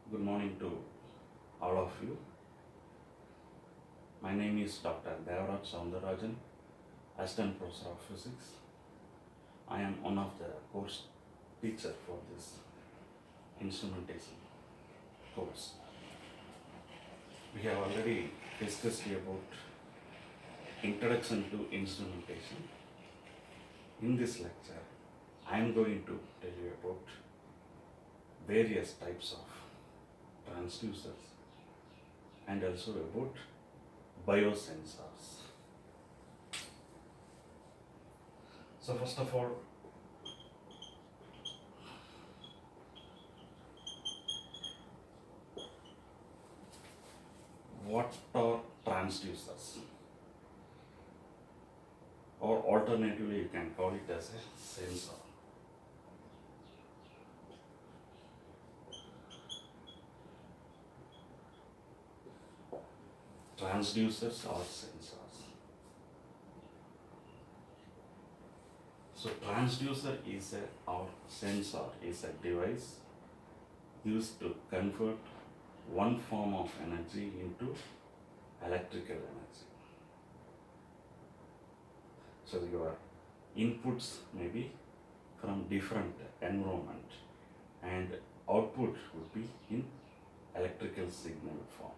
Good morning to all of you. My name is Dr. Devaraj Soundarajan, Assistant Professor of Physics. I am one of the course teacher for this instrumentation course. We have already discussed about introduction to instrumentation. In this lecture, I am going to tell you about various types of transducers and also about biosensors. So first of all, what are transducers? Or alternatively, you can call it as a sensor. Transducers or sensors. So transducer is a or sensor is a device used to convert one form of energy into electrical energy. So your inputs may be from different environment and output would be in electrical signal form.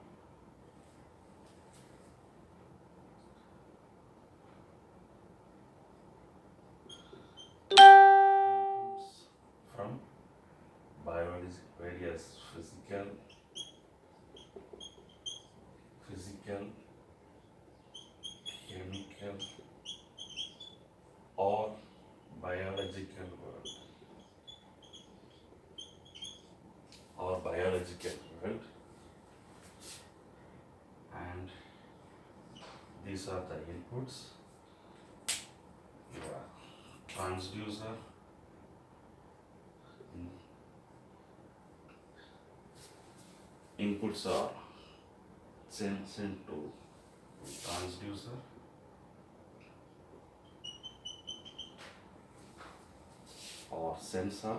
Inputs from biology, various physical, chemical, or biological world, and these are the inputs. Your transducer inputs are sent to transducer or sensor,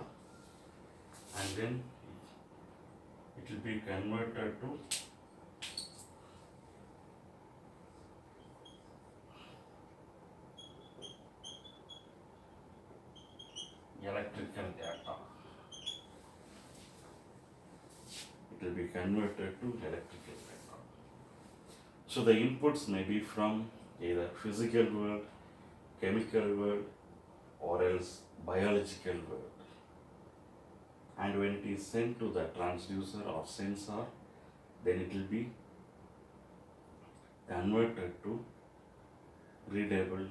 and then it will be converted to electrical data. It will be converted to electrical data. So the inputs may be from either physical world, chemical world, or else biological world. And when it is sent to the transducer or sensor, then it will be converted to readable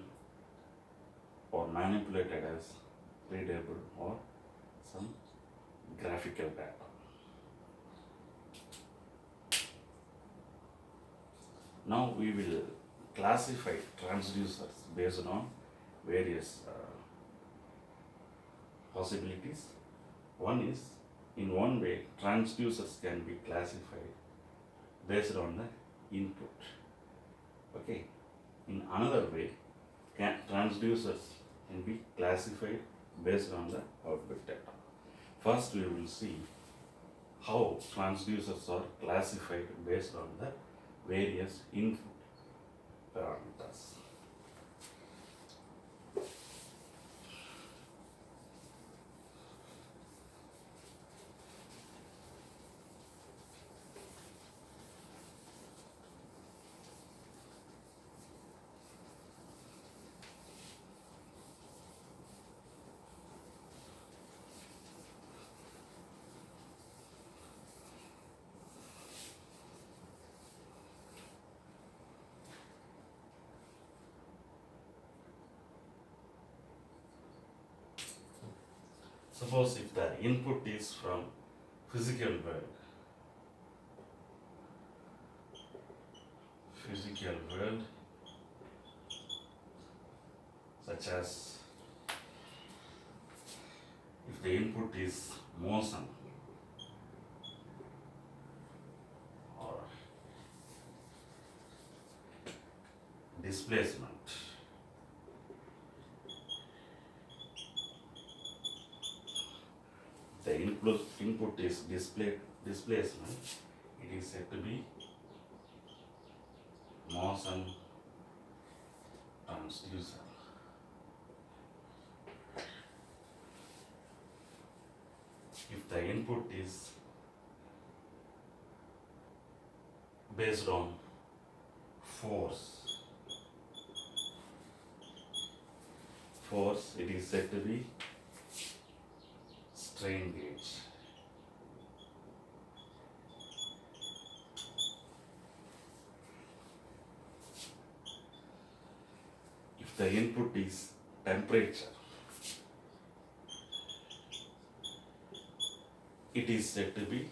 or manipulated as readable or some graphical data. Now we will classify transducers based on various possibilities. One is, in one way, transducers can be classified based on the input. Okay. In another way, transducers can be classified based on the output data. First, we will see how transducers are classified based on the various input parameters. Suppose if the input is from physical world, such as if the input is motion or displacement, the input is displacement, it is said to be motion transducer. If the input is based on force, it is said to be strain gauge. If the input is temperature, it is said to be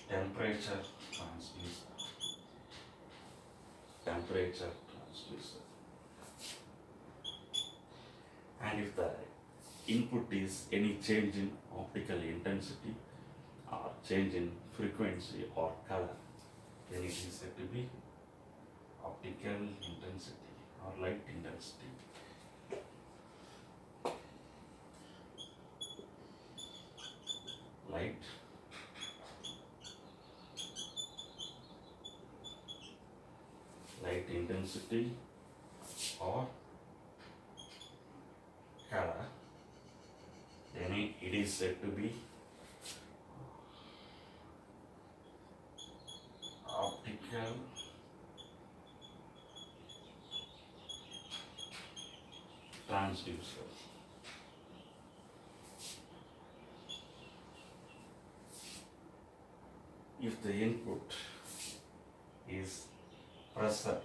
temperature transducer. Temperature transducer. And if the input is any change in optical intensity or change in frequency or color, then it is said to be optical intensity or light intensity. Light intensity or color, then it is said to be optical transducer. If the input is pressure,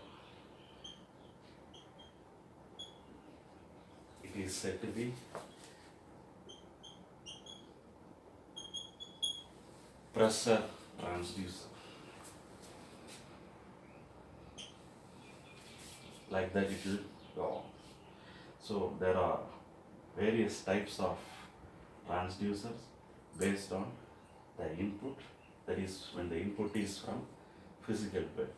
it is said to be pressure transducer. Like that it will go on. So there are various types of transducers based on the input, that is when the input is from physical world.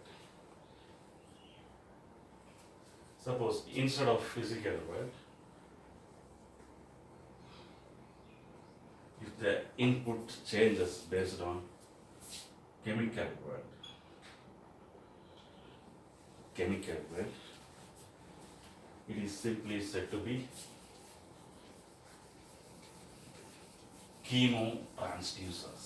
Suppose instead of physical world, if the input changes based on chemical world, it is simply said to be chemotransducers.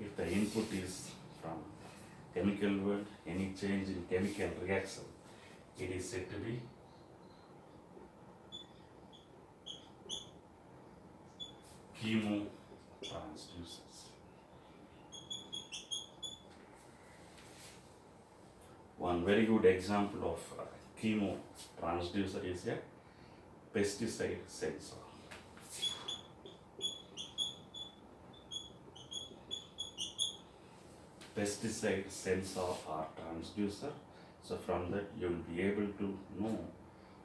If the input is from chemical world, any change in chemical reaction, it is said to be chemotransducers. One very good example of chemotransducer is a pesticide sensor. Pesticide sensor or transducer. So from that you will be able to know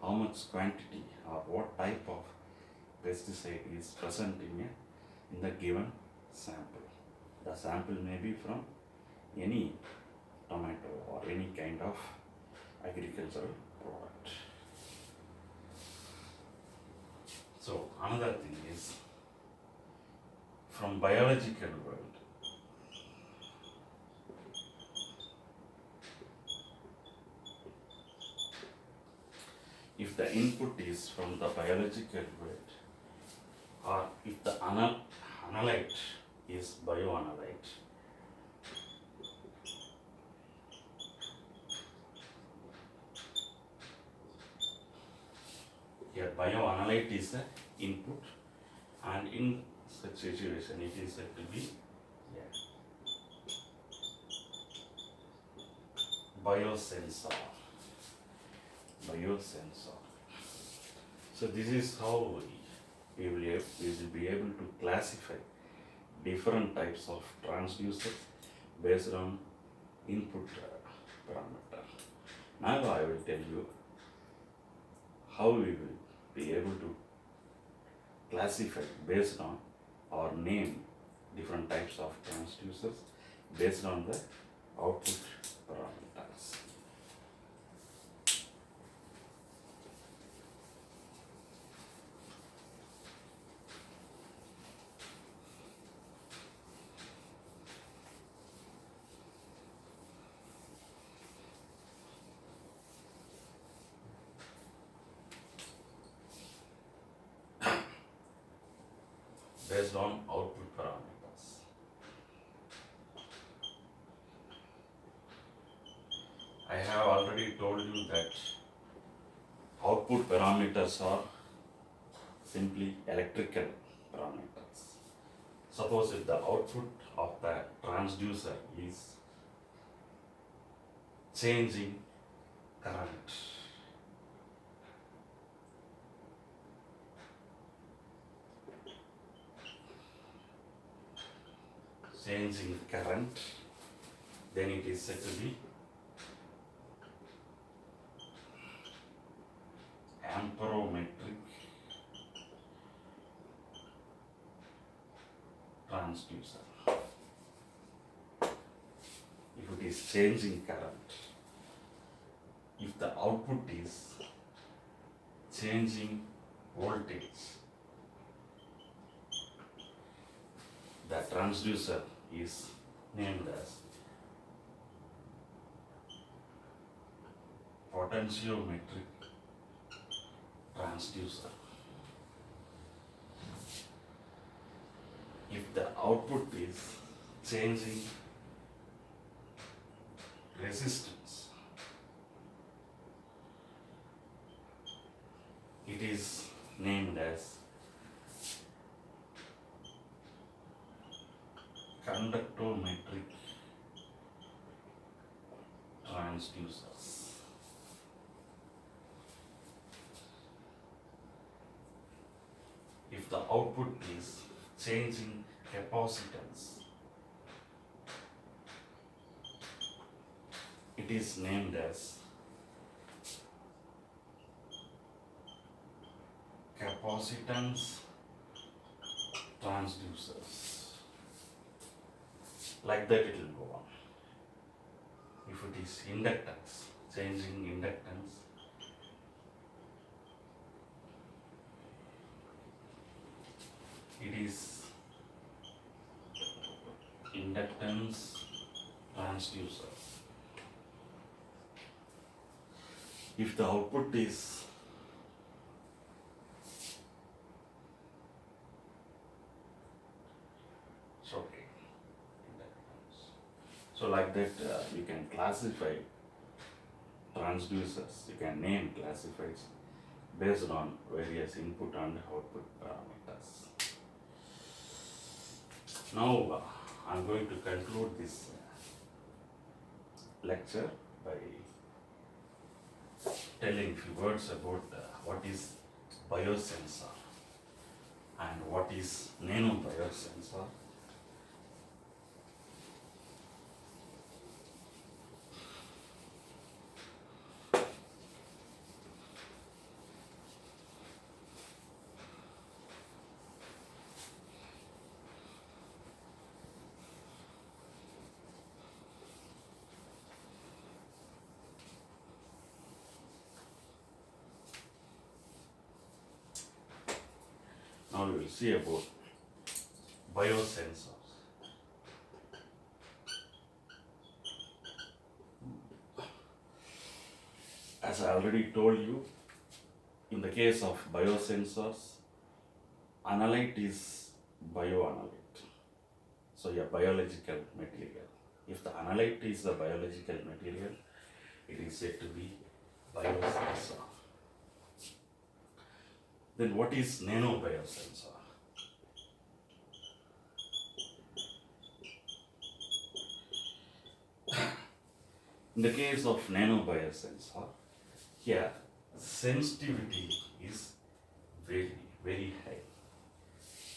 how much quantity or what type of pesticide is present in the given sample. The sample may be from any tomato or any kind of agricultural product. So another thing is from biological world. If the input is from the biological world, or if the analyte is bioanalyte, here bioanalyte is the input, and in such situation it is said to be biosensor. So this is how we will be able to classify different types of transducers based on input parameter. Now I will tell you how we will be able to classify based on or name different types of transducers based on the output parameters. Based on output parameters. I have already told you that output parameters are simply electrical parameters. Suppose if the output of the transducer is changing current, then it is said to be amperometric transducer. If it is changing current, if the output is changing voltage, the transducer is named as potentiometric transducer. If the output is changing resistance, it is named as conductometric transducers. If the output is changing capacitance, it is named as capacitance transducers. Like that it will go on. If it is inductance, changing inductance, it is inductance transducer. If the output is so like that you can classify transducers, you can name classifiers based on various input and output parameters. Now I am going to conclude this lecture by telling few words about what is biosensor and what is nanobiosensor. Now we will see about biosensors. As I already told you, in the case of biosensors, analyte is bioanalyte. So a biological material. If the analyte is a biological material, it is said to be biosensor. Then what is nanobiosensor? In the case of nanobiosensor, here sensitivity is very, very high.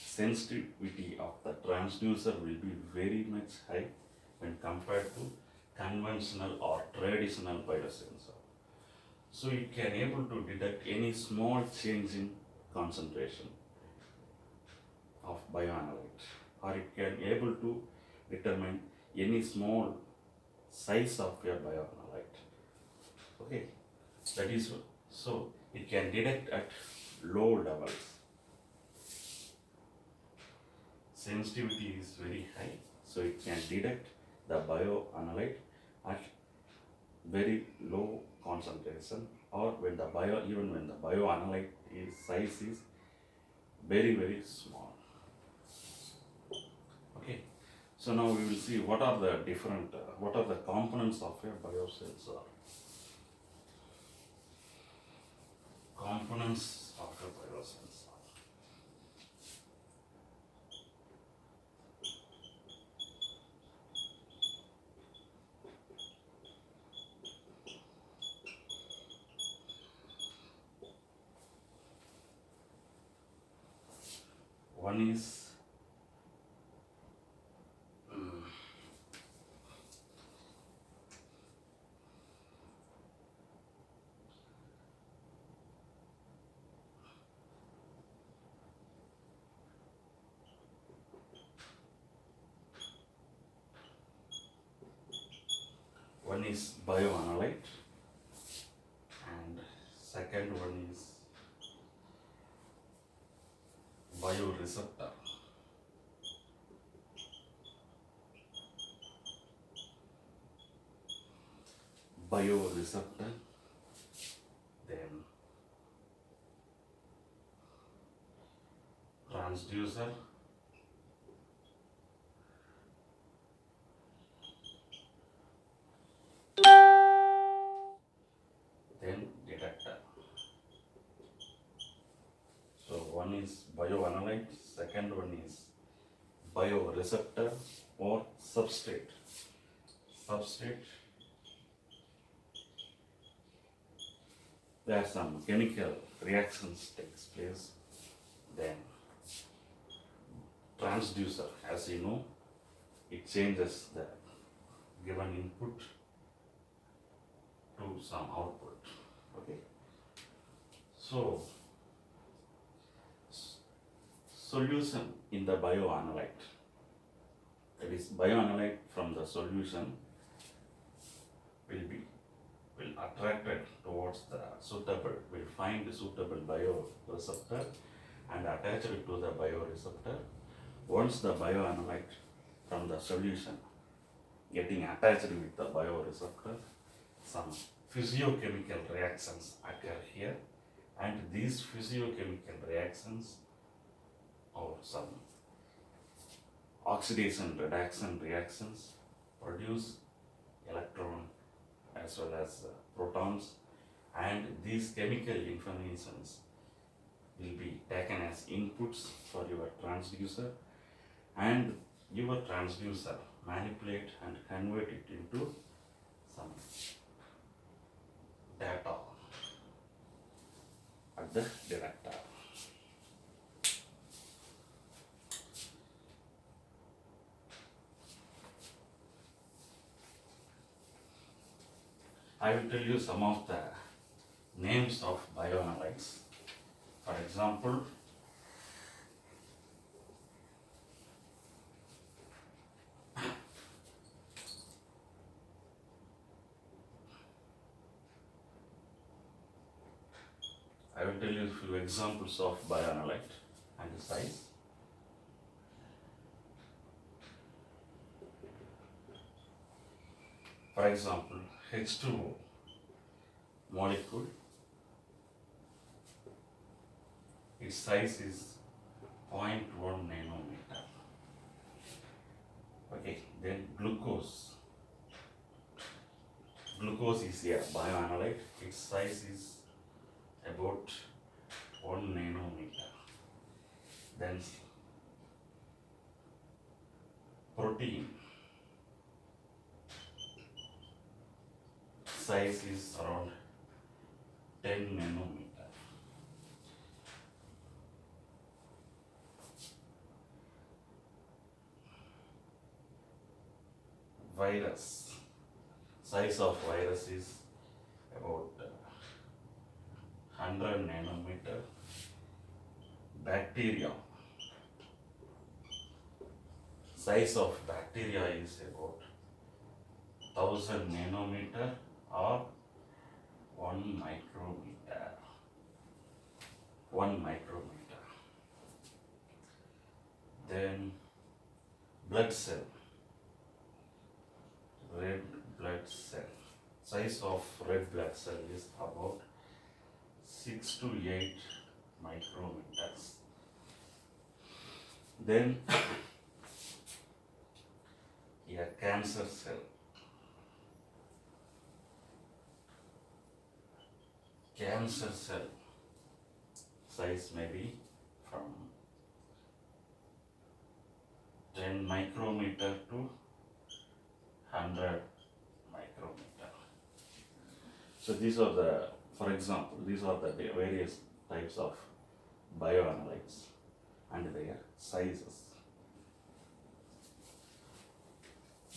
Sensitivity of the transducer will be very much high when compared to conventional or traditional biosensor. So it can able to detect any small change in concentration of bioanalyte, or it can able to determine any small size of your bioanalyte. Okay, that is so it can detect at low levels. Sensitivity is very high, so it can detect the bioanalyte at very low concentration, or when the even when the bioanalyte size is very small. Okay, so now we will see what are the different what are the components of a biosensor. Components of a biosensor. One is mm, one is bioanalyte, and second one is bioreceptor. Bioreceptor, then transducer, then detector. So one is bioanalyte, second one is bioreceptor or substrate. Substrate, there are some chemical reactions takes place. Then transducer, as you know, it changes the given input to some output. Okay. So solution in the bioanalyte, that is bioanalyte from the solution will attracted towards the suitable, will find the suitable bioreceptor and attach it to the bioreceptor. Once the bioanalyte from the solution getting attached with the bioreceptor, some physiochemical reactions occur here, and these physiochemical reactions or some oxidation reduction reactions produce electron as well as protons, and these chemical informations will be taken as inputs for your transducer, and your transducer manipulate and convert it into some data at the detector. I will tell you some of the names of bioanalytes. For example, I will tell you a few examples of bioanalyte and the size. For example, H2O molecule, its size is 0.1 nanometer. Okay, then glucose. Glucose is a bioanalyte, its size is about 1 nanometer. Then protein, size is around 10 nanometer. Virus, size of virus is about 100 nanometer. Bacteria, size of bacteria is about 1000 nanometer or 1 micrometer. 1 micrometer. Then blood cell, red blood cell. Size of red blood cell is about 6 to 8 micrometers. Then a cancer cell. Cancer cell size may be from 10 micrometer to 100 micrometer. So these are the, for example, these are the various types of bioanalytes and their sizes.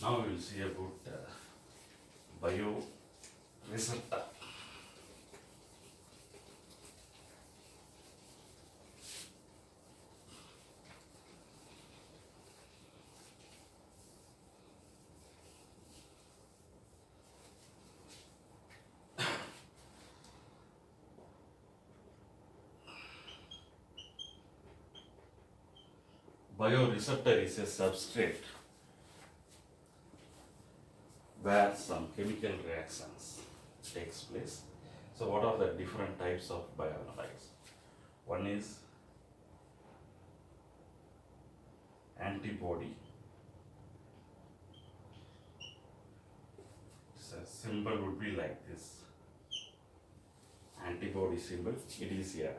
Now we will see about bioreceptor. Bioreceptor is a substrate where some chemical reactions takes place. So what are the different types of bioanalytes? One is antibody. So symbol would be like this. Antibody symbol. It is a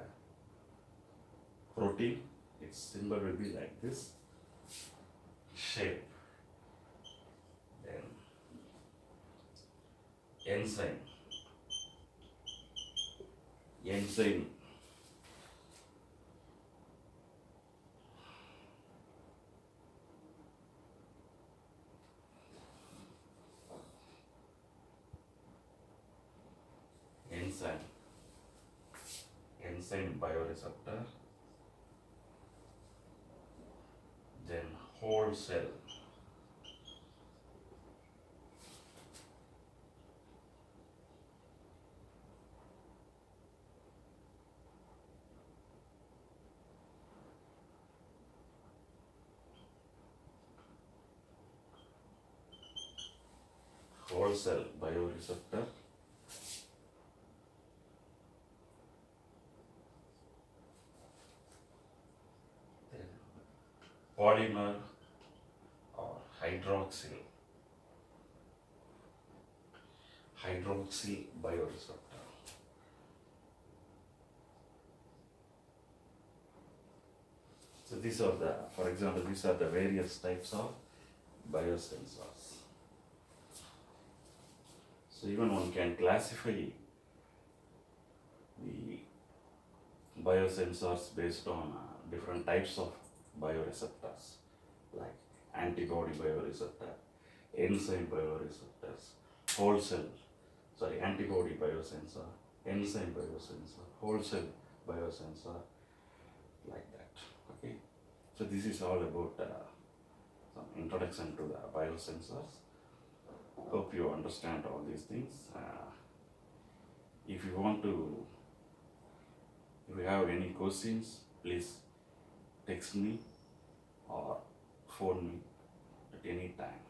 protein. Its symbol will be like this shape. Then enzyme. Enzyme. Enzyme. Enzyme bioreceptor. Then whole cell. Whole cell bioreceptor. Then polymer or hydroxyl bioreceptor. So these are the, for example, these are the various types of biosensors. So even one can classify the biosensors based on different types of bioreceptors, like antibody bioreceptor, enzyme bioreceptors, whole cell, antibody biosensor, enzyme biosensor, whole cell biosensor, like that. Okay. So this is all about some introduction to the biosensors. Hope you understand all these things. If you have any questions, please text me or phone me at any time.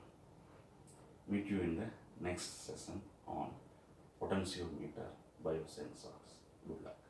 Meet you in the next session on potentiometer biosensors. Good luck.